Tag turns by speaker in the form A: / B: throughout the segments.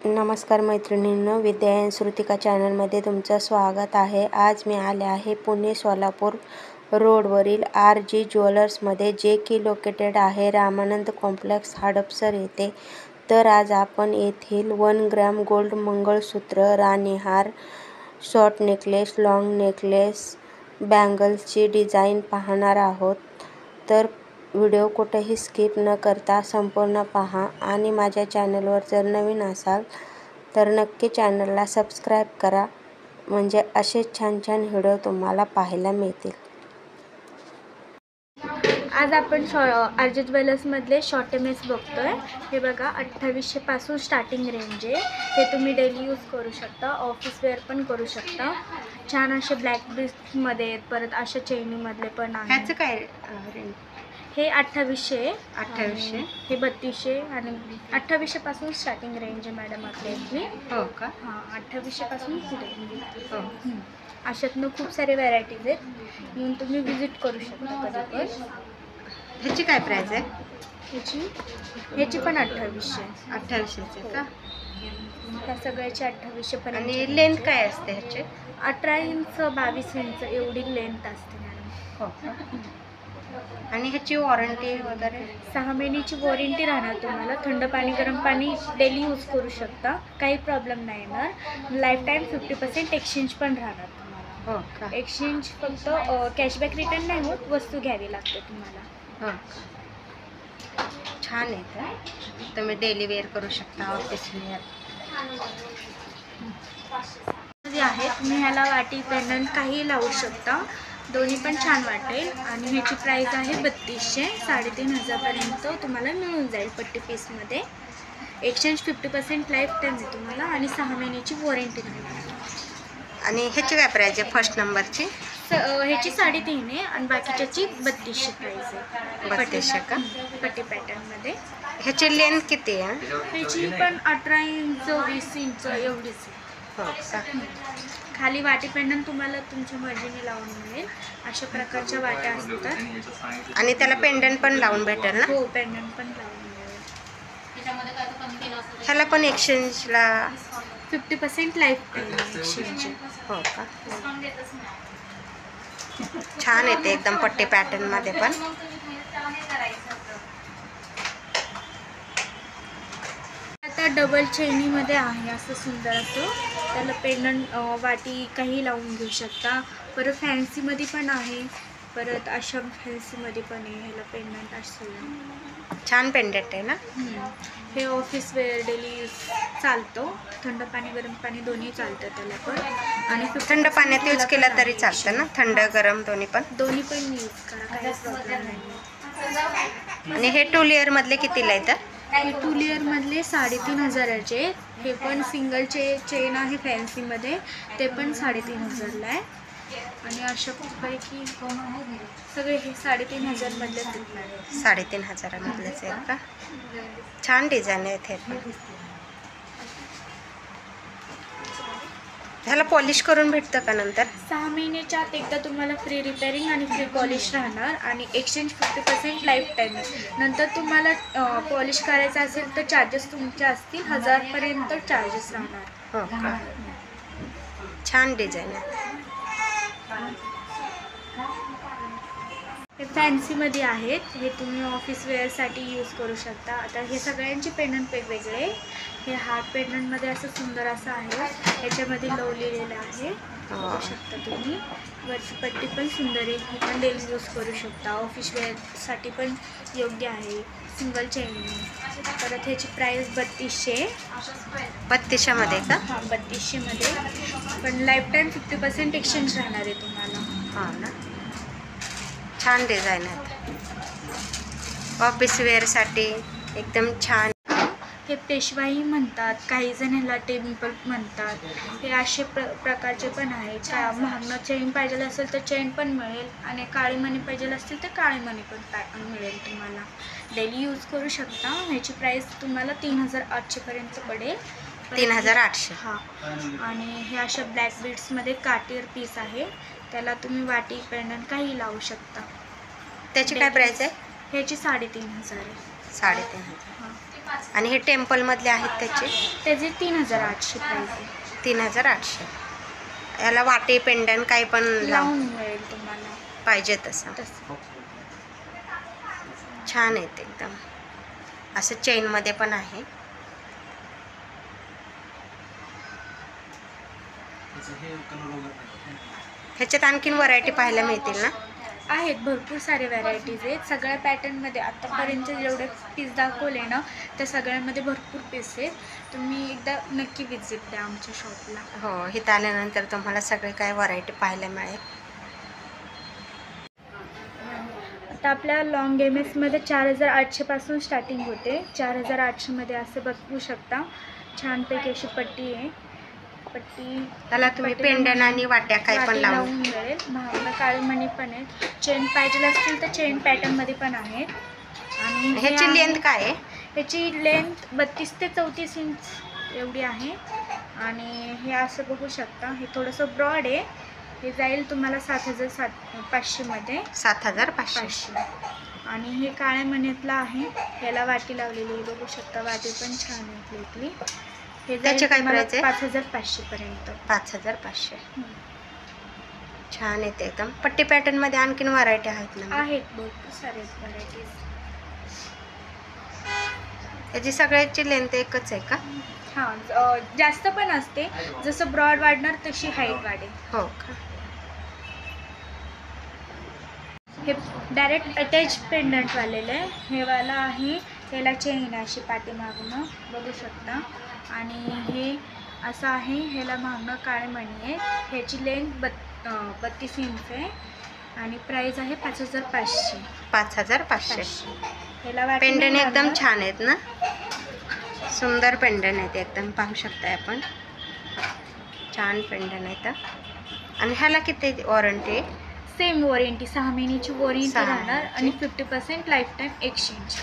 A: नमस्कार मैत्रिणींनो, विद्या एंड श्रुतिका चॅनलमध्ये तुमचं स्वागत आहे। आज मी आले आहे पुणे सोलापूर रोडवरील RG ज्वेलर्समध्ये, जे की लोकेटेड आहे रामानंद कॉम्प्लेक्स हडपसर येथे। तर आज आपण येथील 1 ग्रॅम गोल्ड मंगळसूत्र, राणीहार, शॉर्ट नेकलेस, लॉंग नेकलेस, बँगल्सची डिझाईन पाहणार आहोत। तर व्हिडिओ कुठेही स्किप न करता संपूर्ण पहा आणि माझ्या चॅनलवर जर नवीन असाल तर नक्की चॅनलला सबस्क्राईब करा, म्हणजे असे छान छान व्हिडिओ तुम्हाला पाहायला मिळतील।
B: आज आपण RG ज्वेलर्समधले शॉर्ट एमएस बघतोय। हे बघा, 2800 पासून स्टार्टिंग रेंज आहे। हे तुम्ही डेली यूज करू शकता, ऑफिस वेअर पण करू शकता। छान असे ब्लॅक बीड्समध्ये आहेत, परत अशा चेनीमधले पण आहे।
A: ह्याचं काय रेंज?
B: हे 2800 आहे,
A: 2800,
B: हे 3200 आणि 2800 पासून स्टार्टिंग रेंज आहे मॅडम आपली।
A: हो का?
B: हां, 2800 पासून पुढे।
A: हो,
B: अशातनं खूप सारे व्हरायटीज आहेत, येऊन तुम्ही विजिट करू शकता कधी पण।
A: ह्याची काय प्राइस आहे?
B: ह्याची पण 2800
A: आहे। 2800 का?
B: ह्या सगळ्याची 2800 पर्यंत।
A: आणि लेंथ काय असते ह्याची?
B: 18 इंच 22 इंच एवढी लेंथ असते मॅडम।
A: हो का? आणि ह्याची वॉरंटी वगैरे? 6
B: महिन्याची वॉरंटी राहणार तुम्हाला। थंड पाणी गरम पाणी डेली यूज करू शकता, काही प्रॉब्लेम नाही येणार। लाईफ टाईम 50% एक्सचेंज पण राहणार तुम्हाला।
A: हो का?
B: एक्सचेंज फक्त कॅशबॅक रिटर्न नाही होत, वस्तू घ्यावी लागते तुम्हाला।
A: हो का? छान आहे का? तुम्ही डेली वेअर करू शकता, ऑफिस वेअर
B: आहे। तुम्ही ह्याला वाटी पेंडंट काही लावू शकता, दोन्ही पण छान वाटेल। आणि ह्याची प्राइस आहे 3200, 3500 पर्यंत तुम्हाला मिळून जाईल पट्टी पीसमध्ये। एक्सचेंज 50% लाईफ टाईम आहे तुम्हाला आणि 6 महिन्याची वॉरंटी राहणार।
A: आणि ह्याची काय प्राइस आहे फर्स्ट नंबरची?
B: ह्याची 3.5 आहे आणि बाकीच्याची 3200 प्राइस आहे।
A: 3200 का?
B: पट्टी पॅटर्नमध्ये।
A: ह्याची लेंथ किती आहे?
B: ह्याची पण 18 इंच 20 इंच एवढीच आहे।
A: हो का?
B: खाली वाटी पेंडंट तुम्हाला तुमच्या मर्जीने लावून मिळेल, अशा प्रकारच्या वाट्या असतात।
A: आणि त्याला पेंडंट पण लावून भेटेल ना?
B: हो, पेंडंट पण लावून मिळेल।
A: ह्याला पण एक्सचेंजला
B: 50% लाईफ टाईम एक्सचेंज।
A: हो का? छान येते एकदम पट्टी पॅटर्नमध्ये पण।
B: आता डबल चेनीमध्ये आहे असं सुंदर असं, त्याला पेंडंट वाटी काही लावून घेऊ शकता। परत फॅन्सीमध्ये पण आहे, परत अशा फॅन्सीमध्ये पण आहे। ह्याला पेंडंट असं
A: छान पेंडंट आहे ना?
B: हे ऑफिस वेअर डेली यूज चालतो, थंड पाणी गरम पाणी दोन्ही चालतं त्याला पण। आणि
A: थंड पाण्यात यूज केला तरी चालतं ना? थंड गरम दोन्ही पण
B: यूज करा, काही प्रॉब्लेम नाही।
A: आणि हे 2 लेअर मधले कितीला येतं?
B: हे 2 लेअर मधले 3500चे। हे पण सिंगल चेन आहे फॅन्सीमध्ये, ते पण 3500ला आहे। आणि अशा पैकी सगळे हे 3500 मधलेच आहेत।
A: 3500 मधलेच आहेत का? छान डिझाईन आहेत हे पण। ह्याला पॉलिश करून भेटतं का नंतर?
B: 6 महिन्याच्या आत एकदा तुम्हाला फ्री रिपेअरिंग आणि फ्री पॉलिश राहणार। आणि एक्सचेंज 50% लाईफ टाईम। नंतर तुम्हाला पॉलिश करायचं असेल तर चार्जेस तुमचे असतील 1000 पर्यंत चार्जेस राहणार।
A: हो का? छान डिझाईन आहे।
B: हे फॅन्सीमध्ये आहेत, हे तुम्ही ऑफिस वेअरसाठी यूज करू शकता। आता हे सगळ्यांचे पेंडंट वेगवेगळे। हे हार्ट पेंडंटमध्ये असं सुंदर असं आहे, ह्याच्यामध्ये लव लिहिलेलं आहे, बघू शकता तुम्ही। वरची पट्टी पण सुंदर आहे, हे पण डेली यूज करू शकता, ऑफिस वेअरसाठी पण योग्य आहे। Single chain. परत ह्याची प्राइस 3200।
A: 3200 मध्ये का?
B: हां, 3200 मध्ये, पण लाईफ टाईम 50% एक्सचेंज राहणार आहे तुम्हाला।
A: हां ना? छान डिझाईन आहेत, ऑफिस वेअरसाठी एकदम छान।
B: हे पेशवाई म्हणतात, काही जण ह्याला टेम्पल म्हणतात। हे असे प्रकारचे पण आहे। महागणं चेन पाहिजे असेल तर चेन पण मिळेल, आणि काळी मणी पाहिजे असतील तर काळी मणी पण मिळेल तुम्हाला। डेली यूज करू शकता। ह्याची प्राइस तुम्हाला 3800 पर्यंत पडेल।
A: 3800?
B: हां। आणि हे अशा ब्लॅक बीड्समध्ये काटियर पीस आहे, त्याला तुम्ही वाटी पेंडंट काही लावू शकता।
A: त्याची काय प्राइस आहे?
B: ह्याची 3500 आहे।
A: 3500?
B: हां।
A: आणि हे टेम्पलमधले आहेत
B: त्याचे 3800 प्राईस आहे.
A: 3800. याला वाटे पेंडन काही पण
B: लावून मिळेल तुम्हाला
A: पाहिजे तसं. छान आहे ते एकदम. असं चेनमध्ये पण आहे. ह्याच्यात आणखीन व्हरायटी पाहायला मिळतील ना?
B: आहेत, भरपूर सारे व्हरायटीज आहेत. सगळ्या पॅटर्नमध्ये आतापर्यंत जेवढे पीस दाखवले ना त्या सगळ्यांमध्ये भरपूर पीस आहेत. तुम्ही एकदा नक्की विजिट द्या आमच्या शॉपला.
A: हो, इथं आल्यानंतर तुम्हाला सगळे काय व्हरायटी पाहायला मिळेल.
B: आता आपल्या लॉंग एमएसमध्ये 4800 पासून स्टार्टिंग होते. 4800 मध्ये असं बघू शकता. छानपैकी अशी पट्टी आहे. पट्टी
A: त्याला तुम्ही पेंडन आणि वाट्या काय पण
B: लावून मिळेल. महागडा काळे मणी पण आहेत. चेन पाहिजे असतील तर चेन पॅटर्नमध्ये पण आहेत. आणि
A: ह्याची लेंथ काय आहे?
B: ह्याची लेंथ 32 ते 34 इंच एवढी आहे. आणि हे असं बघू शकता. हे थोडंसं ब्रॉड आहे. हे जाईल तुम्हाला 7500 मध्ये.
A: 7500.
B: आणि हे काळ्या मण्यातलं आहे. ह्याला वाटी लावलेली आहे, बघू शकता. वाटी पण छान आहे इथली. हे
A: त्याचे काय प्राइस आहे?
B: 5500 पर्यंत.
A: 5500. छान आहे ते एकदम. पट्टी पॅटर्न मध्ये आणखीन व्हरायटी आहेत ना?
B: आहेत, भरपूर सारे व्हरायटीज.
A: याची सगळ्याची लेंथ एकच आहे का?
B: हां, जास्त पण असते. जसं ब्रॉड वाढणार तशी हाईट वाढेल.
A: हो का?
B: हे डायरेक्ट अटॅच पेंडंट वालेलं आहे. हे वाला आहे. त्याला चेन अशी पाठीमागून बघू शकता. आणि हे असं आहे. ह्याला मागणं काळे मणी आहे. ह्याची लेंथ 32 इंच आहे. आणि प्राइस आहे 5500.
A: 5500.
B: ह्याला
A: पेंडन एकदम छान आहेत ना? सुंदर पेंडन आहेत एकदम. पाहू शकताय आपण. छान पेंडन आहेत. आणि ह्याला किती वॉरंटी आहे?
B: सेम वॉरंटी, 6 महिन्याची वॉरंटी राहणार. आणि 50% लाईफ टाईम एक्सचेंज.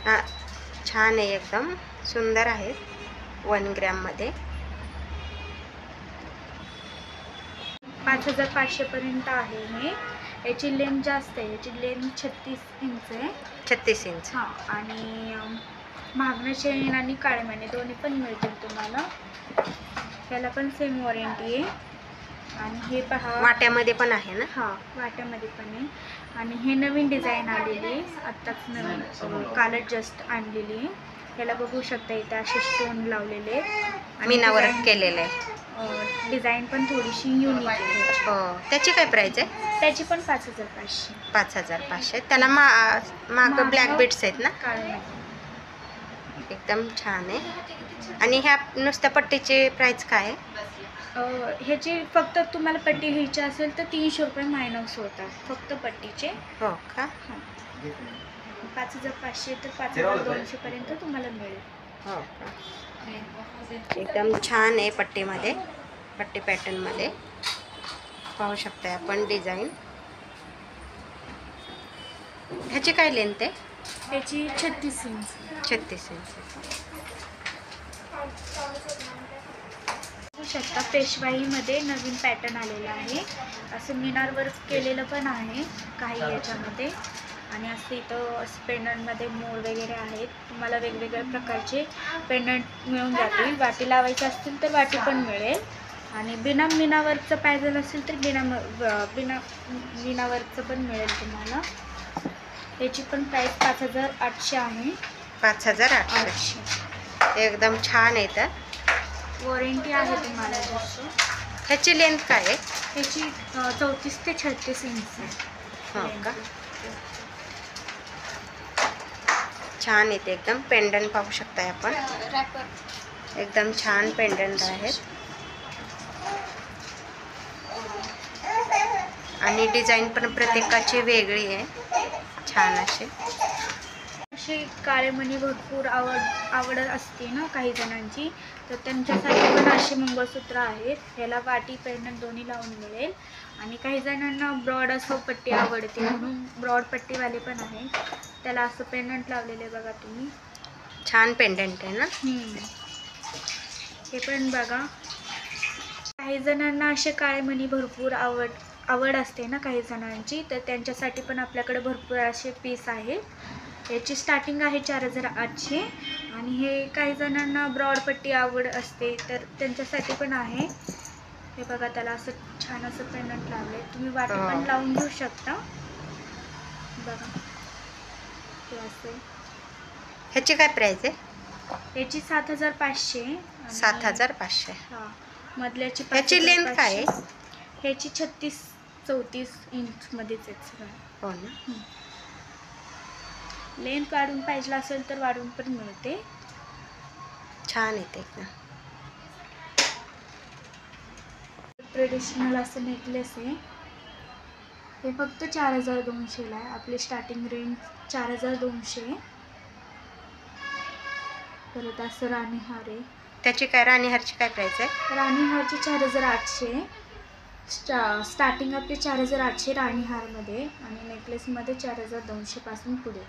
A: हां, छान आहे एकदम. सुंदर आहे. 1 ग्रॅममध्ये
B: 5500 पर्यंत आहे हे. याची लेंथ जास्त आहे. याची लेंथ 36 इंच आहे.
A: 36 इंच.
B: हां. आणि मागणं चेन आणि काळे मणी दोन्ही पण मिळतील तुम्हाला. त्याला पण सेम वॉरंटी आहे. आणि हे पहा,
A: वाट्यामध्ये पण आहे ना?
B: हां, वाट्यामध्ये पण आहे. आणि हे नवीन डिझाईन आलेली आहे. आत्ताच नवीन कालच जस्ट आणलेली आहे. याला बघू शकता इथे असे स्टोन लावलेले आहेत.
A: मीना वर्क केलेलं आहे.
B: डिझाईन पण थोडीशी युनिक आहे.
A: हो. त्याची काय प्राइस आहे?
B: त्याची पण 5500.
A: 5500. त्याला माग ब्लॅक बीट्स आहेत ना?
B: काळे.
A: एकदम छान आहे. आणि ह्या नुसत्या पट्टीची प्राइस काय आहे?
B: ह्याची फक्त तुम्हाला पट्टी घ्यायची असेल तर 300 रुपये मायनस होतात फक्त पट्टीचे.
A: हो का?
B: हां. 5500 तर 5200 पर्यंत तुम्हाला मिळेल.
A: हो का? एकदम छान आहे पट्टीमध्ये. पट्टी पॅटर्नमध्ये पाहू शकताय आपण डिझाईन. ह्याची काय लेंथ आहे?
B: ह्याची 36 इंच.
A: 36 इंच.
B: बघू शकता पेशवाईमध्ये नवीन पॅटर्न आलेला आहे. असं मीनार वर्क केलेलं पण आहे काही याच्यामध्ये. आणि असं इथं पेंडंटमध्ये मोर वगैरे आहेत. तुम्हाला वेगवेगळ्या प्रकारचे पेंडंट मिळून जातील. वाटी लावायचे असतील तर वाटी पण मिळेल. आणि बिना मीना वर्कचं पाहिजे असेल तर बिना मीना वर्कचं पण मिळेल तुम्हाला. याची पण प्राईस 5800 आहे.
A: 5800. एकदम छान आहे. तर
B: वॉरंटी आहे तुम्हाला जास्त.
A: ह्याची लेंथ काय आहे?
B: ह्याची 34 ते 36 इंच आहे.
A: हो का? छान येते एकदम. पेंडंट पाहू शकताय आपण. एकदम छान पेंडंट आहेत. आणि डिझाईन पण प्रत्येकाची वेगळी आहे. छान असे
B: काळे मणी भरपूर आवडत असते ना काही जणांची. तर त्यांच्यासाठी पण असे मंगळसूत्र आहेत. ह्याला वाटी पेंडंट दोन्ही लावून मिळेल. आणि काही जणांना ब्रॉड असं पट्टी आवडते म्हणून ब्रॉड पट्टीवाले पण आहे. त्याला असं पेंडंट लावलेले बघा तुम्ही.
A: छान पेंडंट आहे ना?
B: हे पण बघा. काही जणांना असे काळे मणी भरपूर आवड असते ना काही जणांची. तर त्यांच्यासाठी पण आपल्याकडे भरपूर असे पीस आहेत. याची स्टार्टिंग आहे 4800 आणि हे काही जणांना ब्रॉडपट्टी आवड असते तर त्यांच्यासाठी पण आहे. हे बघा त्याला असं छान असं पेंडंट लावले, तुम्ही वाटी पण लावून घेऊ शकता. बघा हे असे.
A: ह्याची काय प्राइस आहे?
B: याची 7500.
A: 7500.
B: हां, मधल्याची
A: ह्याची लेंथ काय आहे?
B: ह्याची 36-34 इंचमध्येच आहेत सगळं.
A: हो ना.
B: लेंथ वाढून पाहिजे असेल तर वाढून पण मिळते.
A: छान येते एकदम.
B: ट्रेडिशनल असं नेकलेस आहे. हे फक्त 4200ला आहे. आपली स्टार्टिंग रेंज 4200. परत असं राणीहार आहे.
A: त्याची काय राणीहारची काय प्राइस आहे?
B: राणीहारची 4800. स्टार्टिंग आपली 4800 राणीहारमध्ये आणि नेकलेसमध्ये 4200 पासून पुढे.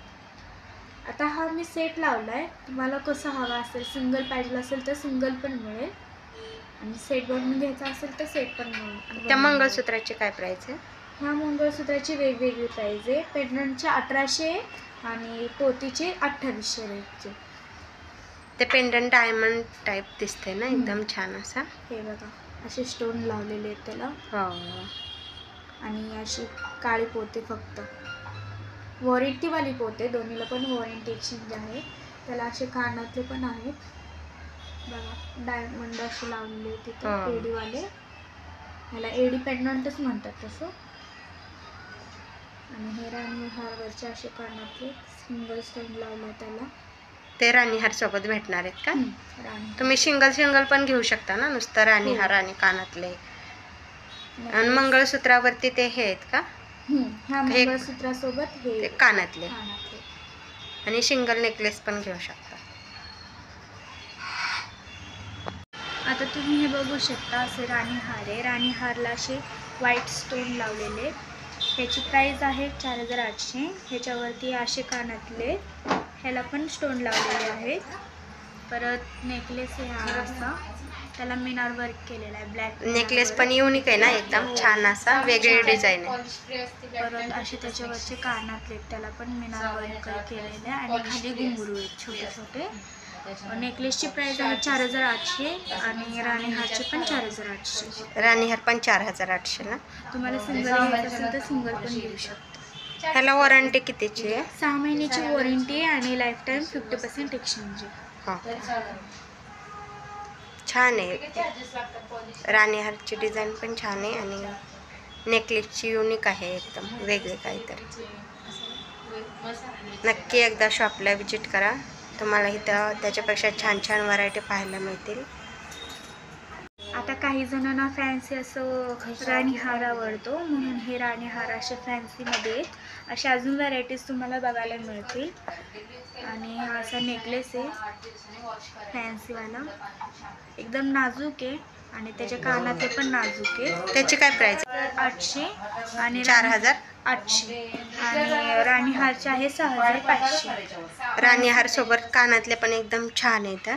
B: आता हा मी सेट लावला आहे. तुम्हाला कसं हवा असेल, सिंगल पाहिजे असेल तर सिंगल पण मिळेल आणि सेट बनवून घ्यायचा असेल तर सेट पण मिळेल.
A: त्या मंगळसूत्राची काय प्राइस आहे?
B: ह्या मंगळसूत्राची वेगवेगळी प्राइस आहे. पेंडंटचे 1800 आणि पोतीचे 2800 रेटचे.
A: ते पेंडंट डायमंड टाइप दिसते ना, एकदम छान असा.
B: हे बघा असे स्टोन लावलेले आहेत त्याला.
A: हो.
B: आणि अशी काळी पोते, फक्त वॉरंटीवाली पोते. दोन्हीला पण वॉरंटी एक्सचेंज आहे. त्याला असे कानातले पण आहेत बघा, डायमंड असे लावलेले तिथे एडीवाले. ह्याला एडी पेंडंटच म्हणतात तसं. आणि हे राणीहारवरचे असे कानातले सिंगल स्टोन लावला त्याला.
A: ते राणीहार सोबत भेटणार आहेत का?
B: राणी
A: तुम्ही सिंगल पण घेऊ शकता ना, नुसतं राणीहार आणि कानातले. आणि मंगळसूत्रावरती ते हे आहेत का?
B: ह्या मंगळसूत्रासोबत हे
A: कानातले. आणि सिंगल नेकलेस पण घेऊ शकता.
B: आता तुम्ही हे बघू शकता, असे राणीहार आहे. राणीहारला असे व्हाईट स्टोन लावलेले. ह्याची प्राइस आहे 4800. ह्याच्यावरती असे कानातले, ह्याला पण स्टोन लावलेले आहेत. परत नेकलेस आहे हा असा, त्याला मिनार वर्क केलेला आहे. ब्लॅक
A: नेकलेस पण युनिक आहे ना, एकदम छान असा, वेगळी डिझाईन आहे.
B: परत असे त्याच्यावरचे कानातले, त्याला पण मिनार वर्क केलेले आहे आणि खाली घुंगरू आहेत छोटे छोटे. नेकलेसची प्राइस आहे 4800 आणि राणीहारची पण 4800.
A: राणीहार पण 4800 ना.
B: तुम्हाला सिंगल घ्यायचं असेल तर सिंगल पण घेऊ शकता.
A: ह्याला वॉरंटी कितीची आहे?
B: 6 महिन्याची वॉरंटी आहे आणि लाईफ टाईम 50% एक्सचेंज आहे.
A: छान आहे. राणीहारची डिझाईन पण छान आहे आणि नेकलेसची युनिक आहे, एकदम वेगळे काहीतरी. नक्की एकदा शॉपला विजिट करा, तुम्हाला इथं त्याच्यापेक्षा छान छान व्हरायटी पाहायला मिळतील.
B: आता काही जणांना फॅन्सी असं राणीहार आवडतो, म्हणून हे राणीहार असे फॅन्सीमध्ये आहेत. अशा अजून व्हरायटीज तुम्हाला बघायला मिळतील. आणि हा असा नेकलेस आहे फॅन्सीवाला, एकदम नाजूक आहे आणि त्याच्या कानातले पण नाजूक आहे.
A: त्याची काय प्राइस?
B: 800 आणि
A: 4800.
B: आणि राणीहारचे आहे 6500.
A: राणीहार सोबत कानातले पण एकदम छान आहेत.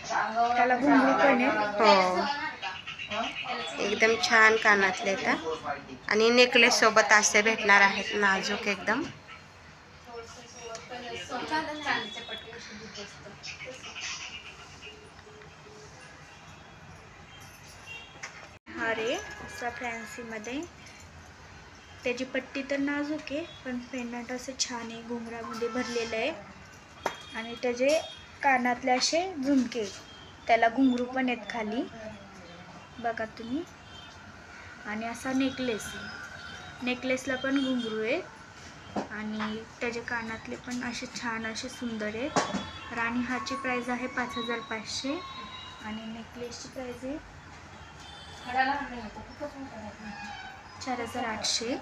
B: त्याला घुंगरू पण आहे.
A: हो, एकदम छान कानातले आहेत आणि नेकलेस सोबत असे भेटणार आहेत, नाजूक एकदम.
B: हारे असा फॅन्सीमध्ये, त्याची पट्टी तर नाजूक आहे पण पेंडंट असं छान आहे, घुंगरामध्ये भरलेलं आहे. आणि त्याचे कानातले असे झुमके, त्याला घुंगरू पण आहेत खाली बघा तुम्ही. आणि असा नेकलेस आहे, नेकलेसला पण घुंगरू आहेत आणि त्याचे कानातले पण असे छान असे सुंदर आहेत. राणीहारची प्राइस आहे 5500 आणि नेकलेसची प्राइस आहे 4800.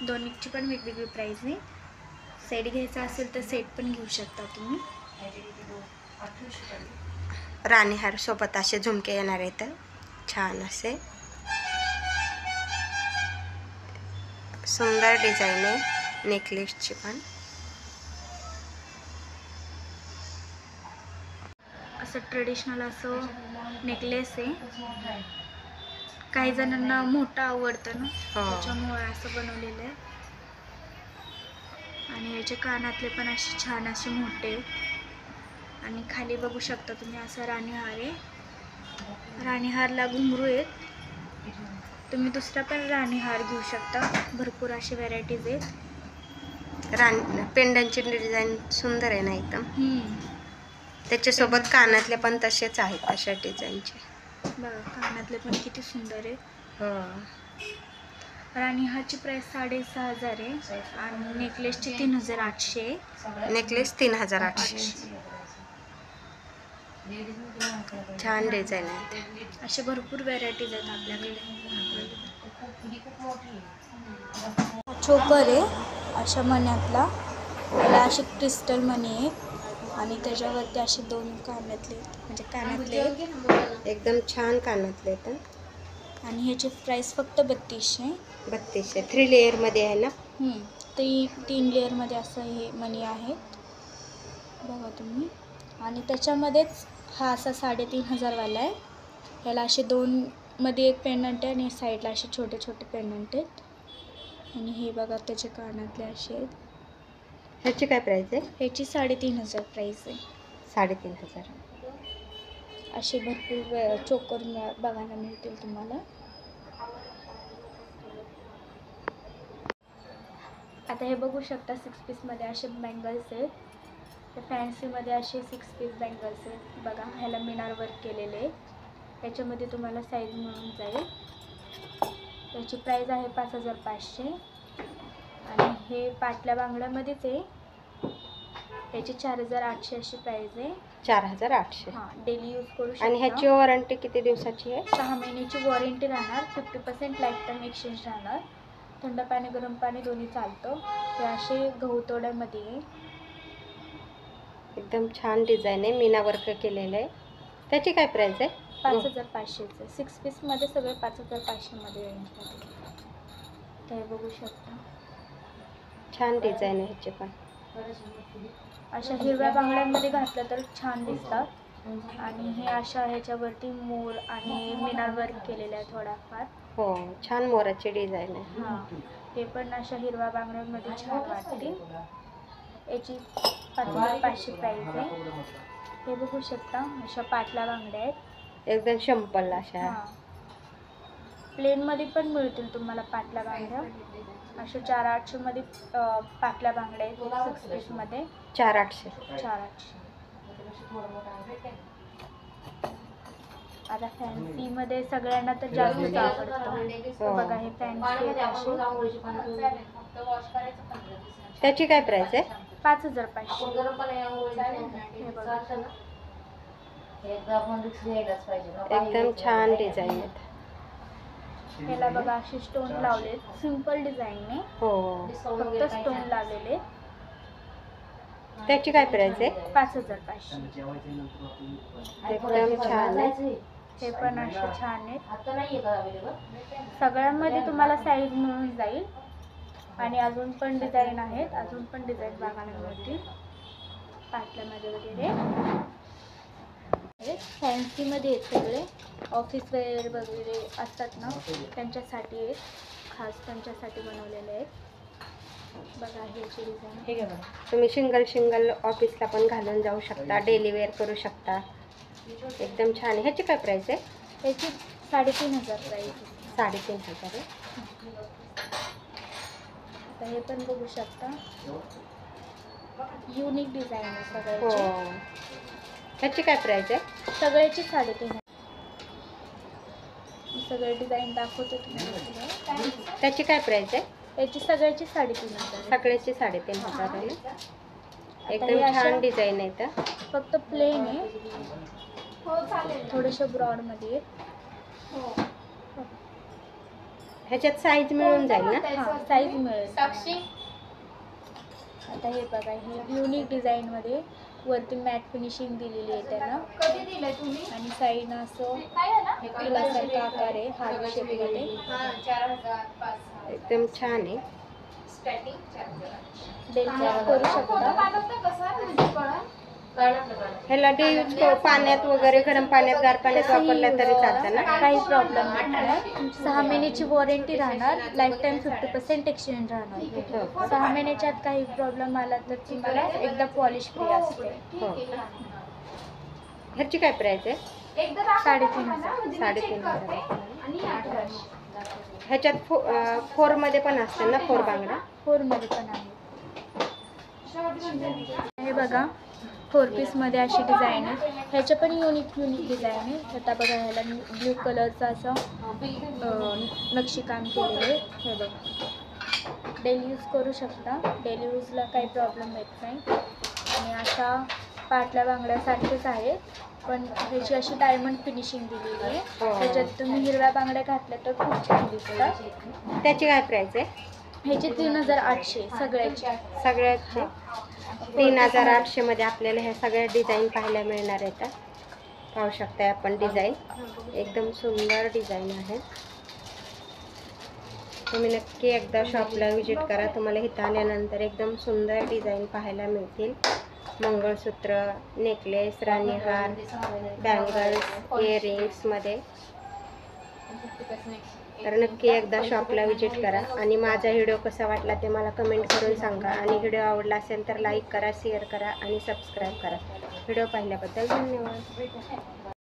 B: दोन्हीची पण वेगवेगळी प्राइस आहे. सेट घ्यायचा असेल तर सेट पण घेऊ शकता तुम्ही.
A: राणीहार सोबत असे झुमके येणार आहेत छान असे, सुंदर डिझाईन आहे नेकलेसची पण.
B: असं ट्रेडिशनल असं नेकलेस आहे. काही जणांना मोठं आवडतं ना, त्याच्यामुळे असं बनवलेलं आहे. आणि याचे कानातले पण असे छान असे मोठे आणि खाली बघू शकता तुम्ही असा राणीहार आहे. राणीहारला घुंगरू आहेत. तुम्ही दुसरा पण राणीहार घेऊ शकता. भरपूर असे व्हरायटीज आहेत.
A: पेंडंटची डिझाईन सुंदर आहे ना एकदम. त्याच्यासोबत कानातले पण तसेच आहेत अशा डिझाईनचे.
B: बघा कानातले पण किती सुंदर आहे.
A: हो.
B: राणीहारची प्राइस 6,500 आहे आणि नेकलेसची 3,800.
A: नेकलेस 3,800. छान डिझाईन आहे.
B: असे भरपूर व्हरायटीज आहेत आपल्याकडे. चोकर आहे अशा मण्यातला. त्याला असे क्रिस्टल मणी आहे आणि त्याच्यावरती असे 2 कानातले म्हणजे कानातले
A: एकदम छान कानातले आहेत.
B: आणि ह्याची प्राइस फक्त 3,200.
A: 3 लेअर मध्ये आहे ना.
B: ते 3 लेअरमध्ये असं हे मणी आहेत बघा तुम्ही. आणि त्याच्यामध्येच हा असा 3,500 वाला आहे. ह्याला असे 2 मध्ये एक पेंडंट आहे आणि साईडला असे छोटे छोटे पेंडंट आहेत. आणि हे बघा त्याचे कानातले असे आहेत.
A: ह्याची काय प्राइस आहे?
B: ह्याची 3,500 प्राइस आहे.
A: 3,500.
B: असे भरपूर चोकर बघायला मिळतील तुम्हाला. आता हे बघू शकता 6 पीसमध्ये असे बँगल्स आहेत. त्या फॅन्सीमध्ये असे 6 पीस बँगल्स आहेत बघा. ह्याला मिनार वर्क केलेले आहे. याच्यामध्ये तुम्हाला साईज मिळून जाईल. याची प्राइस आहे 5,500. आणि हे पाटल्या बांगड्यामध्येच आहे. याची 4,800 अशी प्राइस आहे.
A: 4,800.
B: हां, डेली यूज करू शकता.
A: आणि ह्याची वॉरंटी किती दिवसाची आहे?
B: 6 महिन्याची वॉरंटी राहणार. 50% लाईफ टाईम एक्सचेंज राहणार. थंड पाणी गरम पाणी दोन्ही चालतं. हे असे गहूतोड्यामध्ये आहे.
A: एकदम छान डिझाईन आहे. मीना वर्क केलेलं आहे. त्याची काय प्राइस आहे?
B: 5,500. 6 पीसमध्ये सगळे 5,500 रेंजमध्ये. ते बघू शकता.
A: छान डिझाईन आहे ह्याचे पण.
B: अशा हिरव्या बांगड्यांमध्ये घातलं तर छान दिसतात. आणि हे अशा ह्याच्यावरती मोर आणि मिनार वर्क केलेलं आहे थोडाफार.
A: हो, छान मोराची डिझाईन आहे.
B: हां, हे पण अशा हिरव्या बांगड्यांमध्ये छान वाटते. याची 5,500 प्राइस आहे. हे बघू शकता अशा पाटल्या बांगड्या आहेत.
A: एकदम सिंपल अशा.
B: प्लेनमध्ये पण मिळतील तुम्हाला पाटल्या बांगड्या. अशा 4,800 मध्ये पाटल्या बांगड्या आहेत 6 पीसमध्ये.
A: 4,800.
B: 4,800. आता फॅन्सीमध्ये सगळ्यांना तर जास्तच आवडतं. बघा हे फॅन्सी आहेत.
A: त्याची काय प्राइस आहे?
B: 5,500.
A: एकदम छान डिझाईन आहेत.
B: ह्याला बघा असे स्टोन लावले. सिंपल डिझाईन आहे.
A: हो,
B: फक्त स्टोन लावलेले.
A: त्याची काय प्राइस आहे?
B: 5,500.
A: एकदम छान आहे.
B: हे पण असे छान आहेत. सगळ्यांमध्ये तुम्हाला साईज मिळून जाईल. आणि अजून पण डिझाईन आहेत. अजून पण डिझाईन बघायला मिळतील पाटल्यामध्ये वगैरे. फॅन्सीमध्ये आहेत सगळे. ऑफिस वेअर वगैरे असतात ना त्यांच्यासाठी आहेत. खास त्यांच्यासाठी बनवलेले आहेत. बघा ह्याची डिझाईन.
A: तुम्ही सिंगल ऑफिसला पण घालून जाऊ शकता. डेली वेअर करू शकता. एकदम छान आहे. ह्याची काय प्राइस आहे?
B: ह्याची 3,500 प्राइस आहे.
A: 3,500 आहे.
B: आता हे पण बघू शकता. युनिक डिझाईन आहे
A: हो.
B: सगळ्याची.
A: ह्याची काय प्राइस आहे?
B: सगळ्याची 3,500. सगळे डिझाईन दाखवते तुम्हाला.
A: त्याची काय प्राइस आहे?
B: याची सगळ्याची 3,500.
A: सगळ्याची 3,500 आहे. एकदम छान डिझाईन आहे. तर
B: फक्त प्लेन आहे. थोडेसे ब्रॉडमध्ये.
A: ह्याच्यात साईज मिळून जाईल ना?
B: हां, साईज मिळेल. आता हे बघा हे युनिक डिझाईनमध्ये वरती मॅट फिनिशिंग दिलेली आहे त्यांना. आणि साईडनं असं फुलासारखा आकार आहे हार्ट शेपमध्ये.
A: एकदम छान आहे.
B: डेली करू शकता.
A: ह्याला यूज पाण्यात वगैरे, गरम पाण्यात, गार पाण्यात वापरलं तरी चालतं ना?
B: काही प्रॉब्लेम नाही. 6 महिन्याची वॉरंटी राहणार, लाईफ टाईम 50% एक्सचेंज राहणार. 6 महिन्याच्या आत काही प्रॉब्लेम आला तर तुम्हाला एकदा पॉलिश फ्री असते.
A: हो. ह्याची काय प्राईस आहे?
B: 3,500.
A: 3,500. ह्याच्यात 4मध्ये पण असते ना? 4 बांगड्या
B: 4मध्ये पण आहे. हे बघा 4 पीसमध्ये अशी डिझाईन आहे. ह्याच्या पण युनिक डिझाईन आहे. आता बघा ह्याला मी ब्ल्यू कलरचं असं नक्षीकाम केलेलं आहे. हे बघा डेली यूज करू शकता. डेली यूजला काही प्रॉब्लेम येत नाही. आणि अशा पाटल्या बांगड्यासारखेच आहेत, पण ह्याची अशी डायमंड फिनिशिंग दिलेली आहे. त्याच्यात तुम्ही हिरव्या बांगड्या घातल्या तर खूप छान दिसतात.
A: त्याची काय प्राईस आहे?
B: ह्याची 3,800 सगळ्याची.
A: 3,800 मध्ये आपल्याला ह्या सगळ्या डिझाईन पाहायला मिळणार आहेत. पाहू शकताय आपण डिझाईन, एकदम सुंदर डिझाईन आहे. तुम्ही नक्की एकदा शॉपला व्हिजिट करा. तुम्हाला इथं आल्यानंतर एकदम सुंदर डिझाईन पाहायला मिळतील. मंगळसूत्र, नेकलेस, राणीहार, बँगल्स, इयरिंग्समध्ये. तर नक्की एकदा शॉपला व्हिजिट करा. आणि माझा व्हिडिओ कसा वाटला ते मला कमेंट करून सांगा. आणि व्हिडिओ आवडला असेल तर लाईक करा, शेअर करा आणि सबस्क्राईब करा. व्हिडिओ पाहिल्याबद्दल धन्यवाद.